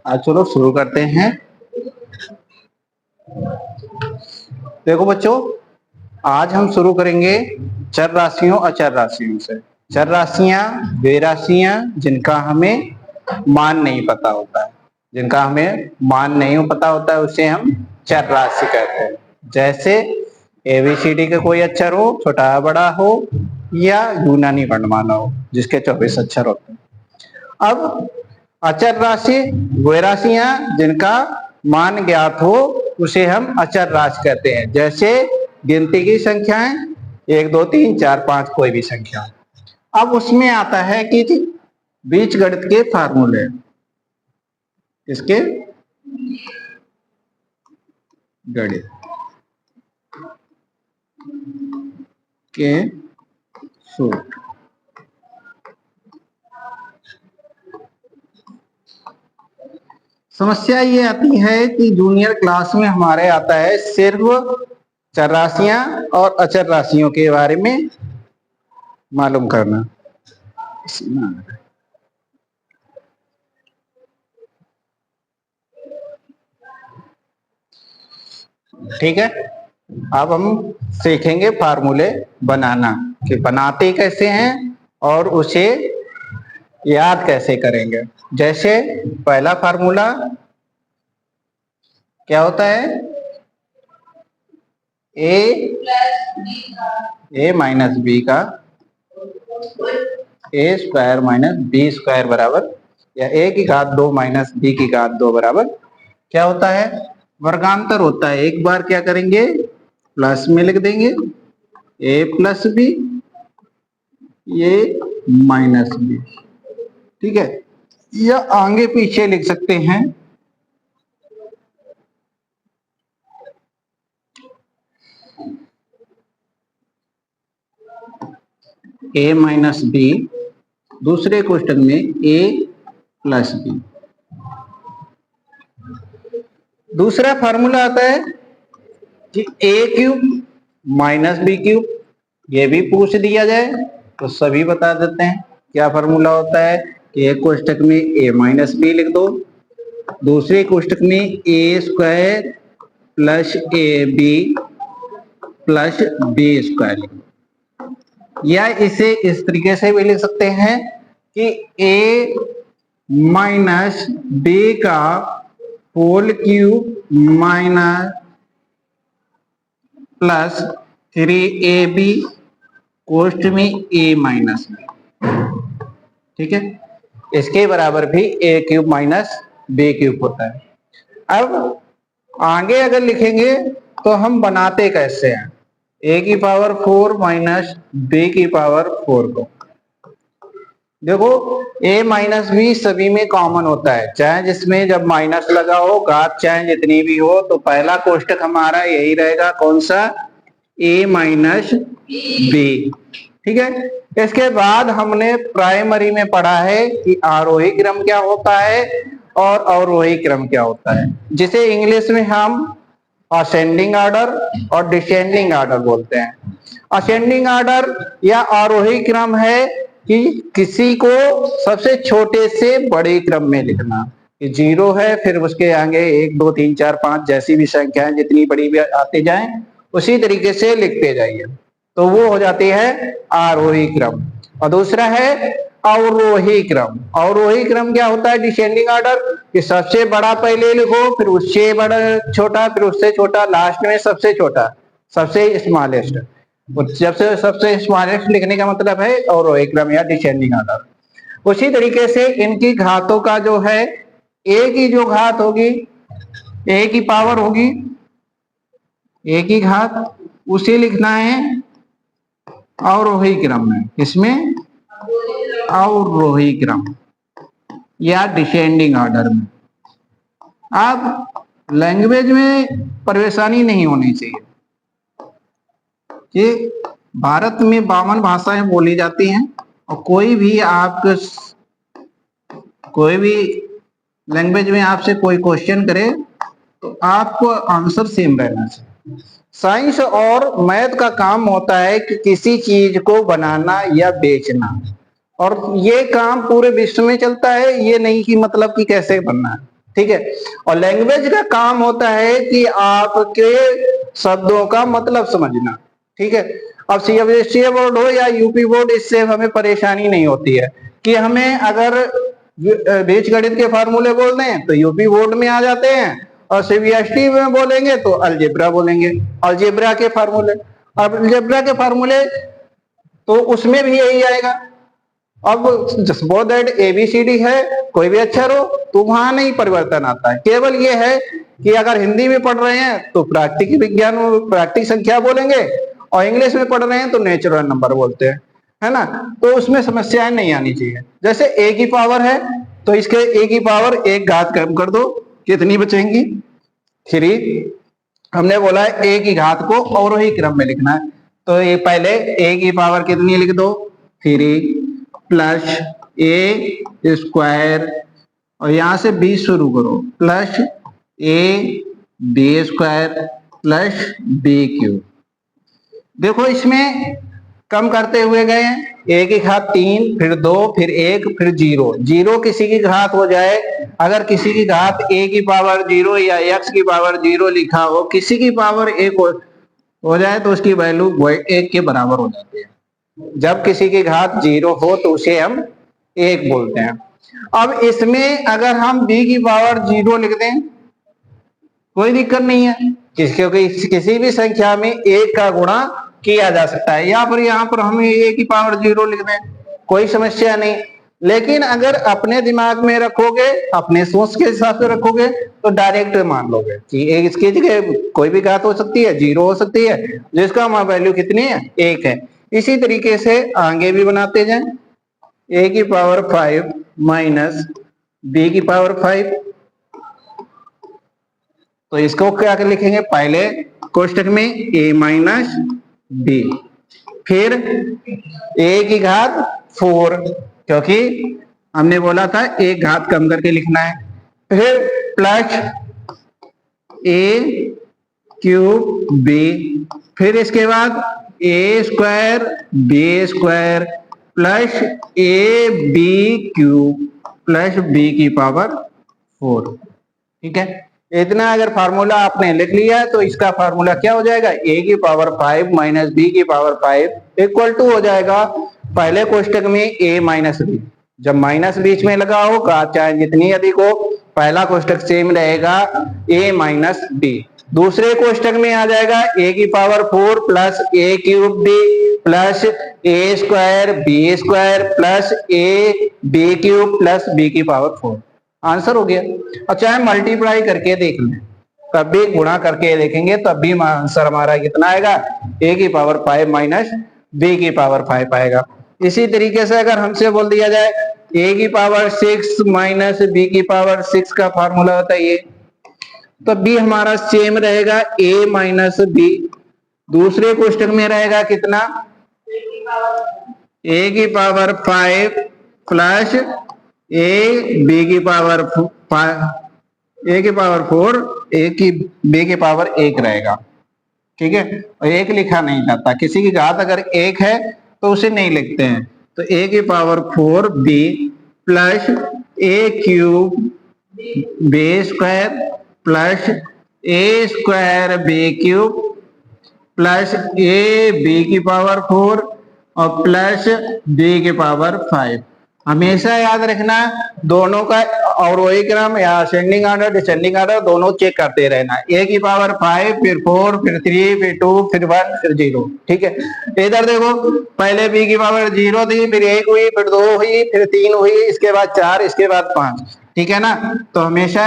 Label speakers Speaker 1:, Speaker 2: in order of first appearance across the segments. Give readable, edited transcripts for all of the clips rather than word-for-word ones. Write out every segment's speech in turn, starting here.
Speaker 1: आज चलो शुरू करते हैं। देखो बच्चों, आज हम शुरू करेंगे चर राशियों अचर राशियों से। चर राशियां वे राशियां जिनका हमें मान नहीं पता होता है, जिनका हमें मान नहीं पता होता है उसे हम चर राशि कहते हैं। जैसे एबीसीडी का कोई अक्षर हो, छोटा बड़ा हो, या यूनानी वर्णमाला हो जिसके 24 अक्षर होते हैं। अब अचर राशि वे राशियां जिनका मान ज्ञात हो उसे हम अचर राशि कहते हैं। जैसे गिनती की संख्याएं 1 2 3 4 5 कोई भी संख्या। अब उसमें आता है कि बीजगणित के फार्मूले, इसके गणित के सूत्र। समस्या ये आती है कि जूनियर क्लास में हमारे आता है सिर्फ चर राशियां और अचर राशियों के बारे में मालूम करना। ठीक है, अब हम सीखेंगे फार्मूले बनाना कि बनाते कैसे हैं और उसे याद कैसे करेंगे। जैसे पहला फार्मूला क्या होता है, ए माइनस बी का ए स्क्वायर माइनस बी स्क्वायर बराबर, या ए की घात 2 माइनस बी की घात 2 बराबर क्या होता है, वर्गांतर होता है। एक बार क्या करेंगे, प्लस में लिख देंगे ए प्लस बी, ये माइनस बी। ठीक है, या आगे पीछे लिख सकते हैं ए माइनस बी, दूसरे क्वेश्चन में ए प्लस बी। दूसरा फार्मूला आता है कि ए क्यूब माइनस बी क्यूब, ये भी पूछ दिया जाए तो सभी बता देते हैं। क्या फार्मूला होता है कि एक कोष्टक में ए माइनस बी लिख दो, दूसरे कोष्टक में a square plus A b plus b square लिख दो। या इसे इस तरीके से भी लिख सकते हैं कि ए माइनस बी का whole cube minus plus 3ab कोष्ट में ए माइनस बी। ठीक है, इसके बराबर भी A cube minus B cube होता है। अब आगे अगर लिखेंगे तो हम बनाते कैसे हैं, ए की पावर 4 माइनस बी की पावर 4 को। देखो a माइनस बी सभी में कॉमन होता है, चाहे जिसमें जब माइनस लगा हो घात चाहे जितनी भी हो, तो पहला कोष्टक हमारा यही रहेगा, कौन सा, a माइनस बी। ठीक है, इसके बाद हमने प्राइमरी में पढ़ा है कि आरोही क्रम क्या होता है और अवरोही क्रम क्या होता है, जिसे इंग्लिश में हम असेंडिंग ऑर्डर और डिसेंडिंग ऑर्डर बोलते हैं। असेंडिंग ऑर्डर या आरोही क्रम है कि किसी को सबसे छोटे से बड़े क्रम में लिखना, कि 0 है फिर उसके आगे 1 2 3 4 5 जैसी भी संख्याएं जितनी बड़ी भी आते जाएं उसी तरीके से लिखते जाइए, तो वो हो जाती है आरोही क्रम। और दूसरा है अवरोही क्रम। अवरोही क्रम क्या होता है, डिसेंडिंग ऑर्डर, कि सबसे बड़ा पहले लिखो फिर उससे बड़ा छोटा फिर उससे छोटा, लास्ट में सबसे छोटा, सबसे स्मॉलेस्ट। जब से सबसे स्मॉलेस्ट लिखने का मतलब है अवरोही क्रम या डिसेंडिंग ऑर्डर। उसी तरीके से इनकी घातों का जो है, ए की जो घात होगी, ए की पावर होगी, ए की घात उसे लिखना है अवरोही क्रम में, इसमें अवरोही क्रम या डिसेंडिंग ऑर्डर में। अब लैंग्वेज में परेशानी नहीं होनी चाहिए कि भारत में 52 भाषाएं बोली जाती हैं और कोई भी लैंग्वेज में आपसे कोई क्वेश्चन करे तो आपको आंसर सेम रहना चाहिए। साइंस और मैथ का काम होता है कि किसी चीज को बनाना या बेचना, और ये काम पूरे विश्व में चलता है, ये नहीं कि मतलब कि कैसे बनना है, ठीक है। और लैंग्वेज का काम होता है कि आपके शब्दों का मतलब समझना, ठीक है। अब सीबीएसई बोर्ड हो या यूपी बोर्ड, इससे हमें परेशानी नहीं होती है कि हमें अगर बीजगणित के फार्मूले बोल दें तो यूपी बोर्ड में आ जाते हैं, और सीबीएसई में बोलेंगे तो अलजेब्रा बोलेंगे, अलजेब्रा के फार्मूले। अब अलजेब्रा के फार्मूले तो उसमें भी यही आएगा। अब सपोज दैट एबीसीडी है, कोई भी अक्षर हो, तो वहां नहीं परिवर्तन आता है। केवल ये है कि अगर हिंदी में पढ़ रहे हैं तो प्राकृतिक विज्ञान प्राकृतिक संख्या बोलेंगे, और इंग्लिश में पढ़ रहे हैं तो नेचुरल नंबर बोलते हैं, है ना। तो उसमें समस्याएं नहीं आनी चाहिए। जैसे ए की पावर है तो इसके ए की पावर एक घात कम कर दो, कितनी बचेंगी? 3। हमने बोला है ए की घात को अवरोही क्रम में लिखना है, तो ये पहले ए की पावर कितनी लिख दो? 3 प्लस ए स्क्वायर, और यहां से बी शुरू करो, प्लस ए B square plus B cube. देखो इसमें कम करते हुए गए, ए की घात 3, फिर 2, फिर 1, फिर 0। 0 किसी की घात हो जाए, अगर किसी की घात ए की पावर 0 या एक्स की पावर 0 लिखा हो, किसी की पावर 1 हो जाए तो उसकी वैल्यू 1 के बराबर हो जाती है। जब किसी की घात 0 हो तो उसे हम 1 बोलते हैं। अब इसमें अगर हम b की पावर 0 लिख दें कोई दिक्कत नहीं है, क्योंकि किसी भी संख्या में 1 का गुणा किया जा सकता है। यहाँ पर हम a की पावर 0 लिख दें, कोई समस्या नहीं। लेकिन अगर अपने दिमाग में रखोगे, अपने सोच के हिसाब से रखोगे, तो डायरेक्ट मान लोगे कि इसकी जगह कोई भी घात हो सकती है, 0 हो सकती है, जिसका वैल्यू कितनी है? 1 है। इसी तरीके से आगे भी बनाते जाएं, a की पावर 5 माइनस b की पावर 5, तो इसको क्या लिखेंगे? पहले कोष्टक में a माइनस b, फिर a की घात 4, क्योंकि हमने बोला था एक घात कम करके लिखना है, फिर प्लस a क्यूब b, फिर इसके बाद a square b square plus A B cube plus b की पावर 4, ठीक है। इतना अगर फार्मूला आपने लिख लिया है तो इसका फार्मूला क्या हो जाएगा? a की पावर 5 माइनस b की पावर 5 इक्वल टू हो जाएगा पहले कोष्टक में a माइनस b। जब माइनस बीच में लगा हो, चाहे जितनी अधिक हो, पहला कोष्टक सेम रहेगा a माइनस b। दूसरे कोष्टक में आ जाएगा a की power 4 plus a cube b plus A square B square plus A B cube plus b की पावर 4। आंसर हो गया। और चाहे मल्टीप्लाई करके देख लें, तब भी गुणा करके देखेंगे तब भी आंसर हमारा कितना आएगा? a की पावर 5 माइनस b की पावर 5 आएगा। इसी तरीके से अगर हमसे बोल दिया जाए a की पावर 6 माइनस b की पावर 6 का फार्मूला होता है ये, तो b हमारा सेम रहेगा a माइनस b। दूसरे कोष्टक में रहेगा कितना? a की पावर 5 प्लस a b की पावर 5, a की पावर 4, a की b की पावर 1 रहेगा, ठीक है। और 1 लिखा नहीं जाता, किसी की घात अगर 1 है तो उसे नहीं लिखते हैं, तो a की power 4 b plus a cube b square plus a square b cube plus a b की पावर 4 और प्लस b की पावर 5। हमेशा याद रखना दोनों का अवरोही क्रम या असेंडिंग ऑर्डर डिसेंडिंग ऑर्डर दोनों चेक करते रहना। a की पावर 5 फिर 4 फिर 3 फिर 2 फिर 1 फिर 0, ठीक है। इधर देखो पहले b की पावर 0 थी, फिर 1 हुई, फिर 2 हुई, फिर 3 हुई, इसके बाद 4, इसके बाद 5, ठीक है ना। तो हमेशा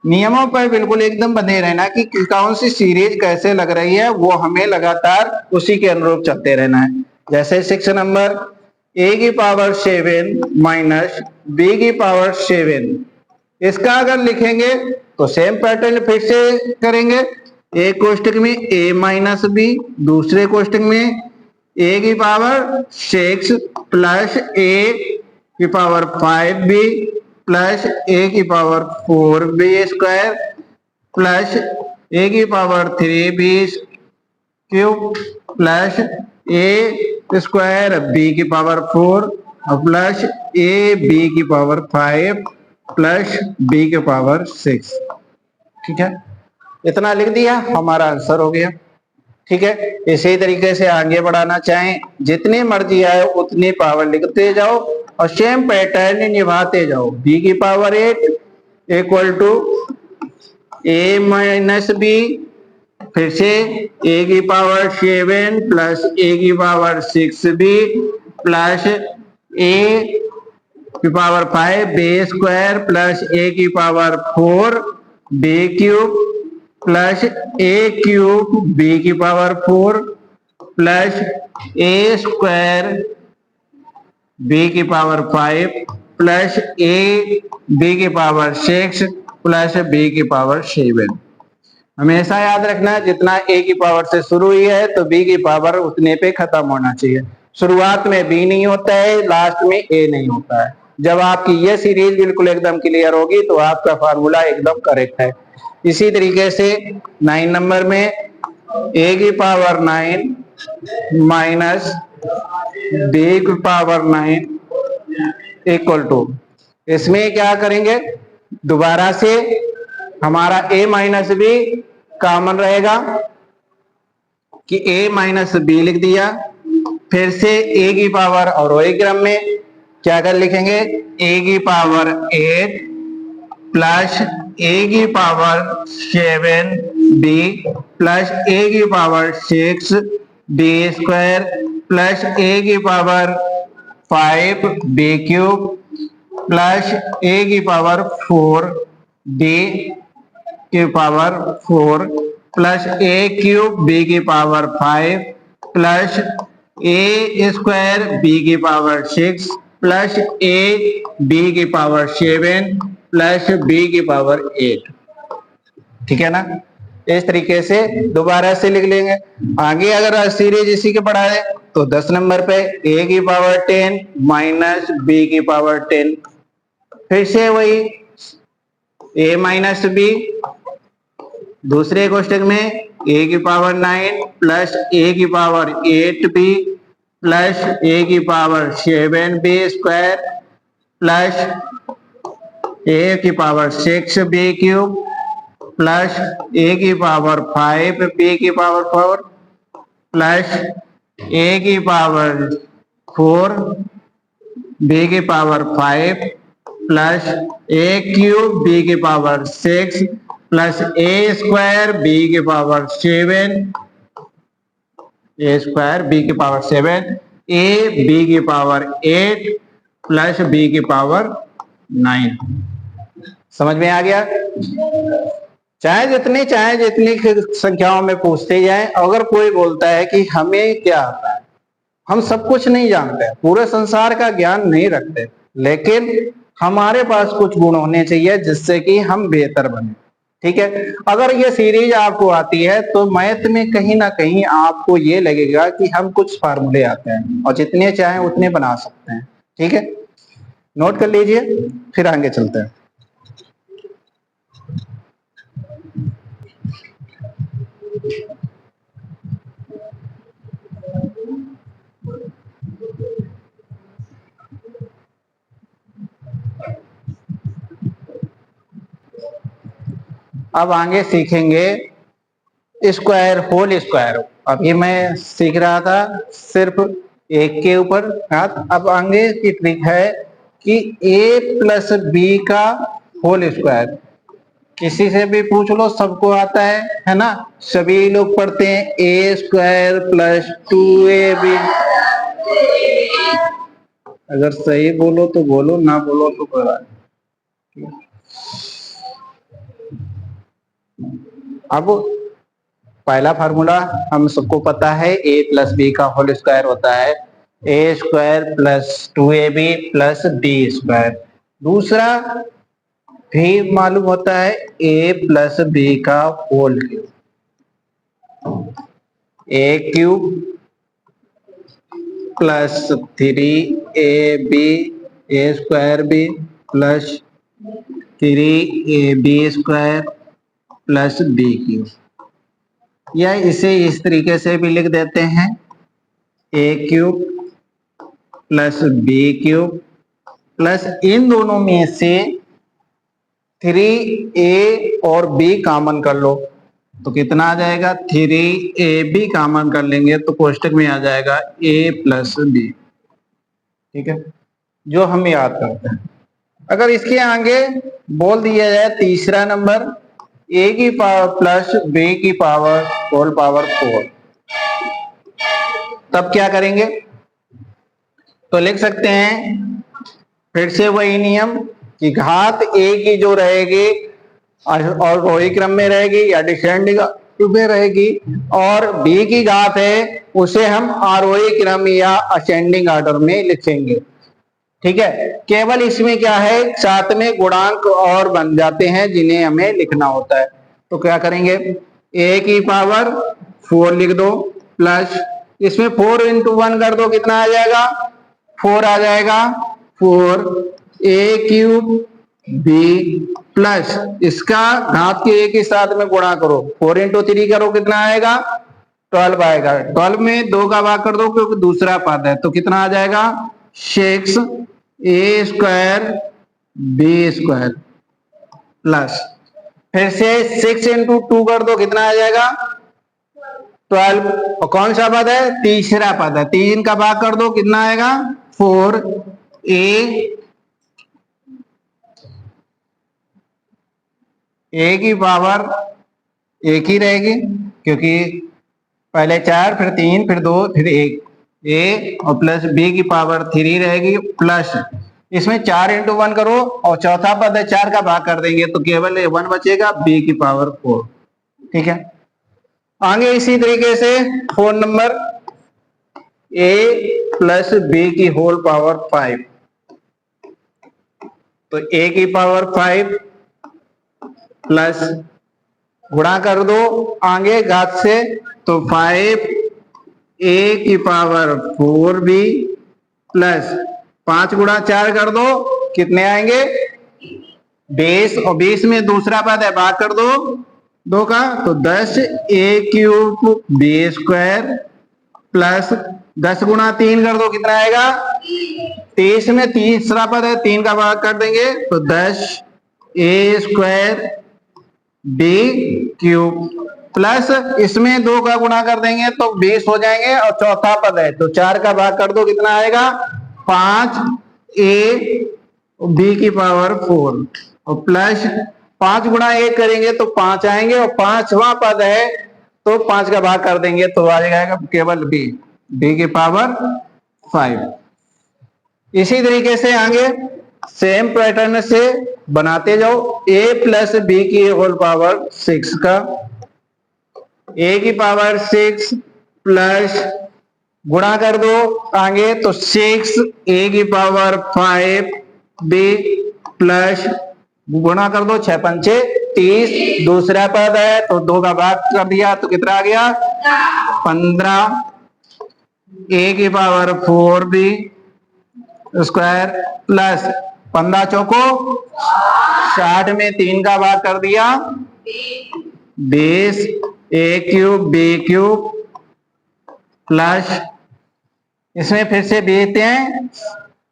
Speaker 1: नियमों पर बिल्कुल एकदम बने रहना कि कौन सी सीरीज कैसे लग रही है, वो हमें लगातार उसी के अनुरूप चलते रहना है। जैसे 6 नंबर a की पावर 7 माइनस b की पावर 7, इसका अगर लिखेंगे तो सेम पैटर्न फिर से करेंगे। एक कोष्टक में a माइनस b, दूसरे कोष्टक में a की पावर 6 प्लस a की पावर 5b प्लस a की power 4b square plus a की power 3b cube plus A square B की पावर 4 प्लस ए बी की पावर 5 प्लस बी की पावर 6। ठीक है, इतना लिख दिया, हमारा आंसर हो गया। ठीक है, इसी तरीके से आगे बढ़ाना चाहें, जितनी मर्जी आए उतनी पावर लिखते जाओ और सेम पैटर्न निभाते जाओ। बी की power 8 equal to A minus B, फिर से ए की पावर 7 प्लस ए की पावर 6b प्लस ए की पावर 5 बी स्क्वायर प्लस ए की पावर 4 बी क्यूब प्लस ए क्यूब बी की power 4 plus A square B की पावर 5 प्लस ए बी की पावर 6 प्लस बी की पावर 7। हमेशा याद रखना, जितना ए की पावर से शुरू हुई है तो बी की पावर उतने पे खत्म होना चाहिए। शुरुआत में बी नहीं होता है, लास्ट में ए नहीं होता है। जब आपकी ये सीरीज बिल्कुल एकदम क्लियर होगी तो आपका फार्मूला एकदम करेक्ट है। इसी तरीके से 9 नंबर में ए की पावर 9 माइनस बी की पावर 9 इक्वल टू, इसमें क्या करेंगे, दोबारा से हमारा a माइनस बी कॉमन रहेगा कि a माइनस बी लिख दिया, फिर से a की पावर और वही क्रम में क्या कर लिखेंगे, a की पावर 8 प्लस a की पावर 7b प्लस a की power 6 b square plus a की power 5 b cube plus a की पावर 4 b की power 4 plus a cube b की power 5 plus a square b की पावर 6 प्लस a b की power 7 plus b की power 8। ठीक है ना, इस तरीके से दोबारा से लिख लेंगे। आगे अगर सीरीज इसी के पढ़ा है तो 10 नंबर पे a की पावर 10 माइनस b की पावर 10, फिर से वही a माइनस बी, दूसरे क्वेश्चन में a की पावर 9 प्लस a की पावर 8b प्लस a की power 7b square plus a की power 6b cube plus a की पावर 5b की पावर 4 प्लस a की पावर 4 b की power 5 plus a cube b की power 6 plus a square b की power 7 a square b की power 7 a b की power 8 plus b की power 9। समझ में आ गया? चाहे जितनी संख्याओं में पूछते जाए, अगर कोई बोलता है कि हमें क्या आता है, हम सब कुछ नहीं जानते, पूरे संसार का ज्ञान नहीं रखते, लेकिन हमारे पास कुछ गुण होने चाहिए जिससे कि हम बेहतर बने। ठीक है, अगर ये सीरीज आपको आती है तो मैथ में कहीं ना कहीं आपको ये लगेगा कि हम कुछ फार्मूले आते हैं और जितने चाहें उतने बना सकते हैं। ठीक है, नोट कर लीजिए, फिर आगे चलते हैं। अब आगे सीखेंगे स्क्वायर, होल स्क्वायर। अभी मैं सीख रहा था सिर्फ एक के ऊपर हाथ, अब आगे की ट्रिक है कि a प्लस बी का होल स्क्वायर। किसी से भी पूछ लो, सबको आता है ना, सभी लोग पढ़ते हैं a स्क्वायर प्लस 2ab। अगर सही बोलो तो बोलो, ना बोलो तो कोई बात नहीं। अब पहला फार्मूला हम सबको पता है, a प्लस बी का होल स्क्वायर होता है a square plus 2ab plus b square. दूसरा भी मालूम होता है a प्लस बी का whole cube, a cube plus 3ab a square b plus 3ab square plus b cube. या इसे इस तरीके से भी लिख देते हैं A cube plus B cube plus इन दोनों में से 3a और b कॉमन कर लो तो कितना आ जाएगा 3ab कॉमन कर लेंगे तो कोष्टक में आ जाएगा a प्लस बी। ठीक है, जो हम याद करते हैं। अगर इसके आगे बोल दिया जाए तीसरा नंबर a की पावर प्लस b की पावर होल पावर 4, तब क्या करेंगे? तो लिख सकते हैं फिर से वही नियम कि घात a की जो रहेगी और रोही क्रम में रहेगी या डिसेंडिंग में रहेगी, और b की घात है उसे हम आरोही क्रम या असेंडिंग ऑर्डर में लिखेंगे। ठीक है, केवल इसमें क्या है साथ में गुणांक और बन जाते हैं जिन्हें हमें लिखना होता है। तो क्या करेंगे, a की पावर 4 लिख दो प्लस इसमें 4 इंटू 1 कर दो, कितना आ जाएगा 4 आ जाएगा, 4 a क्यूब b प्लस इसका घात के a के साथ में गुणा करो, 4 इंटू 3 करो, कितना आएगा 12 आएगा। 12 में 2 का भाग कर दो क्योंकि दूसरा पद है, तो कितना आ जाएगा 6 a square b square plus फिर से 6 इंटू 2 कर दो, कितना आ जाएगा 12। और कौन सा पद है? तीसरा पद है, 3 का भाग कर दो, कितना आएगा 4 a की पावर एक ही रहेगी क्योंकि पहले 4 फिर 3 फिर 2 फिर 1 a और प्लस b की पावर 3 रहेगी प्लस इसमें 4 इंटू 1 करो और चौथा पद है 4 का भाग कर देंगे तो केवल 1 बचेगा, b की पावर 4। ठीक है, आगे इसी तरीके से 4 नंबर a प्लस b की होल पावर 5, तो a की पावर 5 प्लस गुणा कर दो आगे घात से तो 5 a की पावर 4b प्लस 5 गुणा 4 कर दो, कितने आएंगे 20, और 20 में दूसरा पद है भाग कर दो 2 का तो 10 a cube b square plus 10 गुणा 3 कर दो, कितना आएगा 30 में तीसरा पद है 3 का भाग कर देंगे तो 10 a square b cube plus इसमें 2 का गुणा कर देंगे तो 20 हो जाएंगे, और चौथा पद है तो 4 का भाग कर दो, कितना आएगा 5 a b की पावर 4 और प्लस 5 गुणा 1 करेंगे तो 5 आएंगे, और 5वां पद है तो 5 का भाग कर देंगे तो आ जाएगा केवल b की पावर 5। इसी तरीके से आगे सेम पैटर्न से बनाते जाओ a प्लस b की होल पावर 6 का a की पावर 6 प्लस गुणा कर दो आगे तो 6 a की पावर 5 b प्लस गुणा कर दो 6 पंचे 30, दूसरा पद है तो 2 का भाग कर दिया तो कितना आ गया 15 a की पावर 4b स्क्वायर प्लस 15 चौको 60 में 3 का भाग कर दिया 20 a cube b cube plus इसमें फिर से भेजते हैं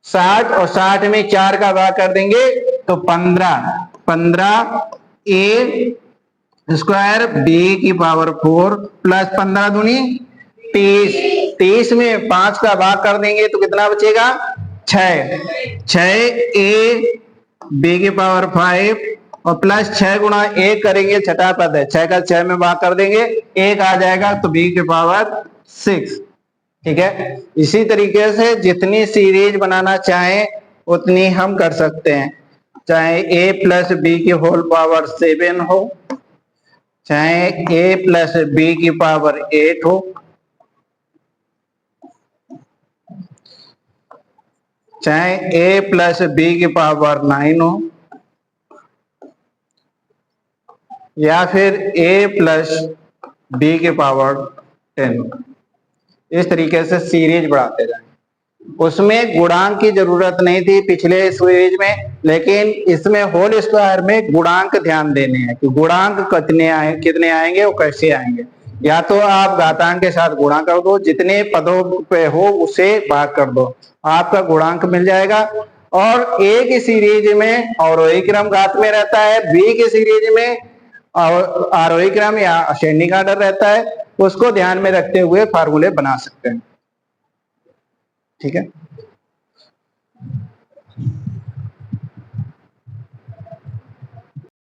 Speaker 1: 60 और 60 में 4 का भाग कर देंगे तो 15 a स्क्वायर b की पावर 4 प्लस 15 दूनी 30 में 5 का भाग कर देंगे तो कितना बचेगा 6 a b की पावर 5 और प्लस 6 गुणा 1 करेंगे, छठा पद है 6 का 6 में भाग कर देंगे 1 आ जाएगा तो b की पावर 6। ठीक है, इसी तरीके से जितनी सीरीज बनाना चाहें उतनी हम कर सकते हैं, चाहे a प्लस b की होल पावर 7 हो, चाहे a प्लस b की पावर 8 हो, चाहे a प्लस b की पावर 9 हो, या फिर a प्लस b की पावर 10 हो। इस तरीके से सीरीज बढ़ाते जाएं। उसमें गुणांक की जरूरत नहीं थी पिछले सीरीज में, लेकिन इसमें होल स्क्वायर में गुणांक ध्यान देने हैं कि गुणांक कितने आएंगे और कैसे आएंगे। या तो आप घातांक के साथ गुणा कर दो, जितने पदों पे हो उसे भाग कर दो, आपका गुणांक मिल जाएगा। और ए की सीरीज में अवरोही क्रम घात में रहता है, बी की सीरीज में आरोही क्रम या असेंडिंग आर्डर रहता है, उसको ध्यान में रखते हुए फार्मूले बना सकते हैं। ठीक है।